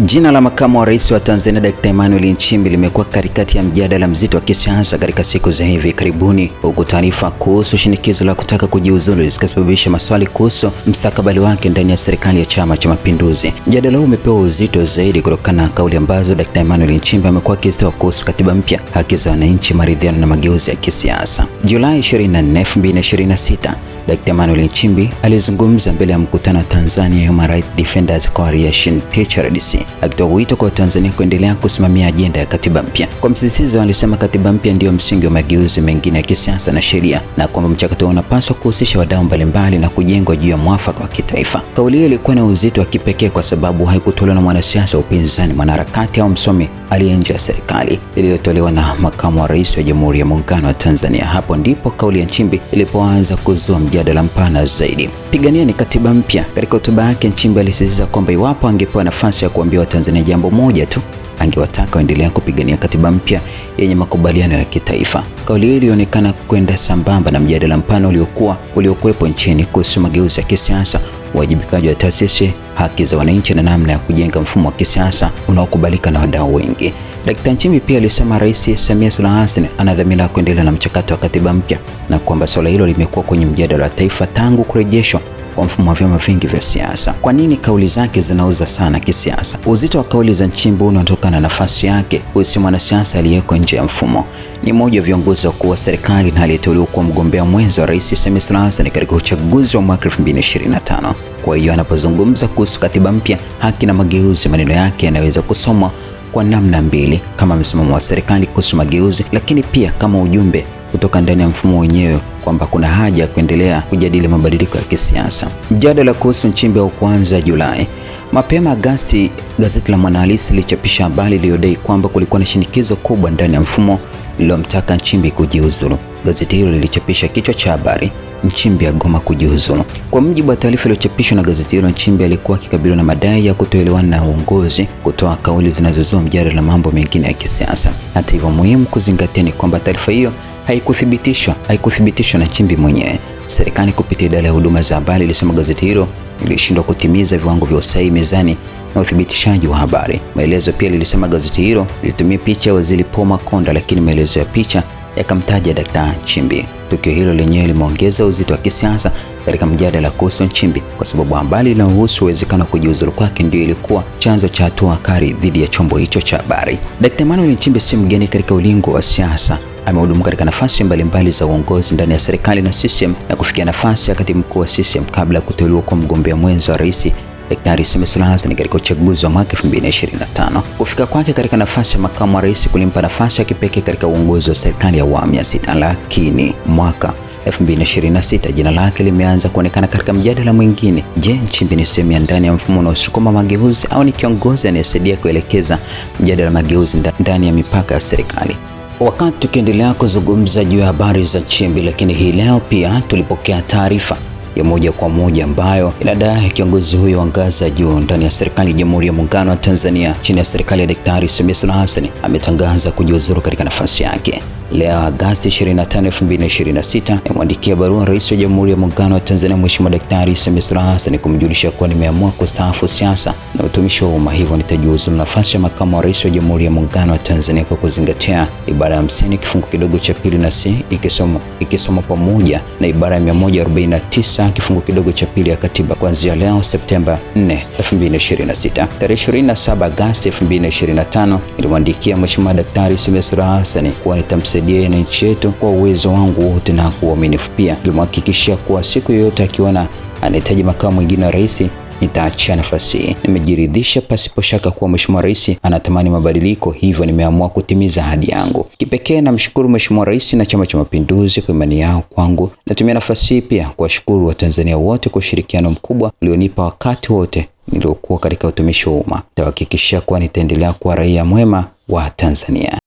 Jina la makamu wa rais wa Tanzania Dr. Emmanuel Nchimbi limekuwa katikati ya mjadala mzito wa kisiasa katika siku za hivi karibuni, huku taarifa kuhusu shinikizo la kutaka kujiuzulu zikasababisha maswali kuhusu mustakabali wake ndani ya serikali ya Chama cha Mapinduzi. Mjadala huu umepewa uzito zaidi kutokana na kauli ambazo Dr. Emmanuel Nchimbi amekuwa akizitoa kuhusu katiba mpya, haki za wananchi, maridhiano na mageuzi ya kisiasa. Julai 24, 2026, Dr. Emmanuel Nchimbi alizungumza mbele ya mkutano wa Tanzania Human Rights Defenders Coalition THRDC, akitoa wito kwa Tanzania kuendelea kusimamia ajenda ya katiba mpya. Kwa msisitizo, alisema katiba mpya ndio msingi wa mageuzi mengine ya kisiasa na sheria, na kwamba mchakato unapaswa kuhusisha wadau mbalimbali na kujengwa juu ya mwafaka wa kitaifa. Kauli hiyo ilikuwa na uzito wa kipekee kwa sababu haikutolewa na mwanasiasa wa upinzani, mwanaharakati au msomi aliye nje ya serikali, iliyotolewa na makamu wa rais wa Jamhuri ya Muungano wa Tanzania. Hapo ndipo kauli ya Nchimbi ilipoanza kuzua mjadala mpana zaidi. Pigania ni katiba mpya. Katika hotuba yake, Nchimbi alisisitiza kwamba iwapo angepewa nafasi ya kuambia Watanzania jambo moja tu, angewataka waendelea kupigania katiba mpya yenye makubaliano ya kitaifa. Kauli hii ilionekana kwenda sambamba na mjadala mpana uliokuwepo nchini kuhusu mageuzi ya kisiasa, uwajibikaji wa taasisi, haki za wananchi na namna ya kujenga mfumo wa kisiasa unaokubalika na wadau wengi. Dkt. Nchimbi pia alisema Rais Samia Suluhu Hassan ana dhamira ya kuendelea na mchakato wa katiba mpya na kwamba swala hilo limekuwa kwenye mjadala wa taifa tangu kurejeshwa kwa mfumo wa vyama vingi vya siasa. Kwa nini kauli zake zinauza sana kisiasa? Uzito wa kauli za Nchimbi unatokana na nafasi yake. Huyu si mwanasiasa aliyeko nje ya mfumo, ni mmoja wa viongozi wakuu wa serikali na aliyeteuliwa kuwa mgombea mwenza wa Rais Samia Suluhu Hassan katika uchaguzi wa mwaka 2025. Kwa hiyo anapozungumza kuhusu katiba mpya, haki na mageuzi, maneno yake yanaweza kusomwa kwa namna mbili: kama msimamo wa serikali kuhusu mageuzi, lakini pia kama ujumbe kutoka ndani ya mfumo wenyewe kwamba kuna haja ya kuendelea kujadili mabadiliko ya kisiasa. Mjadala kuhusu Nchimbi haukuanza Julai. Mapema Agosti, gazeti la Mwanahalisi lilichapisha habari iliyodai kwamba kulikuwa na shinikizo kubwa ndani ya mfumo lililomtaka Nchimbi kujiuzulu. Gazeti hilo lilichapisha kichwa cha habari, Nchimbi agoma kujiuzulu. Kwa mujibu wa taarifa iliyochapishwa na gazeti hilo, Nchimbi alikuwa akikabiliwa na madai ya kutoelewana na uongozi, kutoa kauli zinazozua mjadala na mambo mengine ya kisiasa. Hata hivyo, muhimu kuzingatia ni kwamba taarifa hiyo haikuthibitishwa na Nchimbi mwenyewe. Serikali kupitia idara ya huduma za habari ilisema gazeti hilo lilishindwa kutimiza viwango vya usahihi, mizani na uthibitishaji wa habari. Maelezo pia lilisema gazeti hilo lilitumia picha ya Waziri Paul Makonda, lakini maelezo ya picha yakamtaja Dkt. Nchimbi. Tukio hilo lenyewe limeongeza uzito wa kisiasa katika mjadala kuhusu Nchimbi kwa sababu habari inayohusu uwezekano wa kujiuzulu kwake ndio ilikuwa chanzo cha hatua kali dhidi ya chombo hicho cha habari. Dkt. Emmanuel Nchimbi si mgeni katika ulingo wa siasa. Amehudumu katika nafasi mbalimbali za uongozi ndani ya serikali na CCM na kufikia nafasi ya katibu mkuu wa CCM kabla ya kuteuliwa kwa mgombea mwenza wa rais Daktari Samia Suluhu Hassan katika uchaguzi wa mwaka 2025. Kufika kwake katika nafasi ya makamu wa rais kulimpa nafasi ya kipekee katika uongozi wa serikali ya awamu ya 6, lakini mwaka 2026 jina lake limeanza kuonekana katika mjadala mwingine. Je, Nchimbi ni sehemu ya ndani ya mfumo unaosukuma mageuzi au ni kiongozi anayesaidia kuelekeza mjadala mageuzi ndani ya mipaka ya serikali? Wakati tukiendelea kuzungumza juu ya habari za Nchimbi, lakini hii leo pia tulipokea taarifa ya moja kwa moja ambayo inadai kiongozi huyo wa ngazi ya juu ndani ya serikali ya Jamhuri ya Muungano wa Tanzania chini ya serikali ya Daktari Samia Suluhu Hassan ametangaza kujiuzulu katika nafasi yake. Leo Agosti 25, 2026, amemwandikia barua Rais wa Jamhuri ya Muungano wa Tanzania Mheshimiwa Daktari Samia Suluhu Hassan kumjulisha kuwa nimeamua kustaafu siasa na utumishi wa umma, hivyo nitajiuzulu nafasi ya makamu wa rais wa Jamhuri ya Muungano wa Tanzania kwa kuzingatia ibara ya 50 kifungu kidogo cha pili na C ikisoma pamoja na ibara ya 149 kifungu kidogo cha pili ya katiba kuanzia leo Septemba 4, 2026. Tarehe 27 Agosti 2025 nilimwandikia Mheshimiwa Daktari Samia Suluhu Hassan kuwa nitamsaidia na nchi yetu kwa uwezo wangu wote na kwa uaminifu. Pia nilimhakikishia kuwa siku yoyote akiona anahitaji makamu mwingine wa rais nitaachia nafasi hii. Nimejiridhisha pasipo shaka kuwa Mheshimiwa Rais anatamani mabadiliko, hivyo nimeamua kutimiza ahadi yangu. Kipekee namshukuru Mheshimiwa Rais na Chama cha Mapinduzi kwa imani yao kwangu. Natumia nafasi hii pia kuwashukuru Watanzania wote kwa ushirikiano mkubwa ulionipa wakati wote niliokuwa katika utumishi wa umma. Nitahakikisha kuwa nitaendelea kuwa raia mwema wa Tanzania.